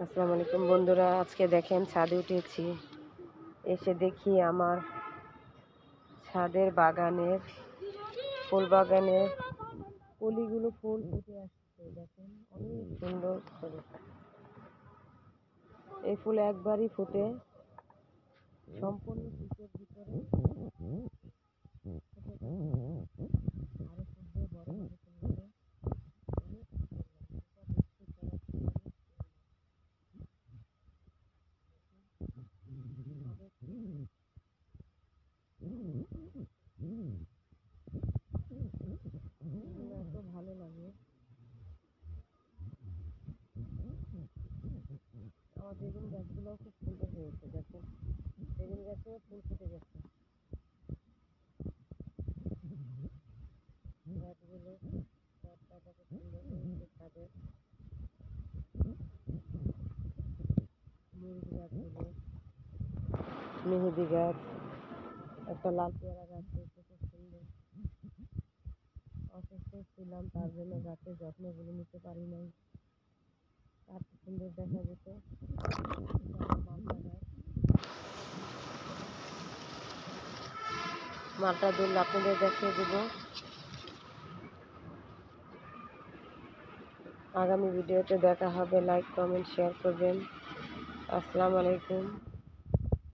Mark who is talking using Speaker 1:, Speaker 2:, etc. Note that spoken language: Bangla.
Speaker 1: আসসালামু আলাইকুম বন্ধুরা, আজকে দেখেন ছাদে উঠেছি। এসে দেখি আমার ছাদের বাগানের ফুল বাগানের কলিগুলো ফুল ফুটে আসছে। দেখেন অনেক সুন্দর করে এই ফুল একবারই ফুটে, সম্পূর্ণ শীতের ভিতরে আরো ফুটবে, বড় হবে ফুলগুলো। অনেক সুন্দর লাগে, এটা দেখতে ছাড়া এত ভালো লাগে। আমার বেগুন গাছগুলোও খুব সুন্দর হয়েছে। দেখেন বেগুন গাছেও ফুল ফুটে গেছে। গাছগুলো পাতাটা খুব সুন্দর হয়েছে। ছাদের মেহেদি গাছগুলো, মেহেদি গাছ, একটা লাল পেয়ারা গাছ হয়েছে খুব সুন্দর। অসুস্থ ছিলাম, তার জন্য গাছের যত্নগুলো নিতে পারি নাই। আর কি সুন্দর দেখা যেত। মালটা গাছ, মালটা দুল আপনাদের দেখিয়ে দেব। আগামী ভিডিওতে দেখা হবে। লাইক, কমেন্ট, শেয়ার করবেন। আসসালামু আলাইকুম।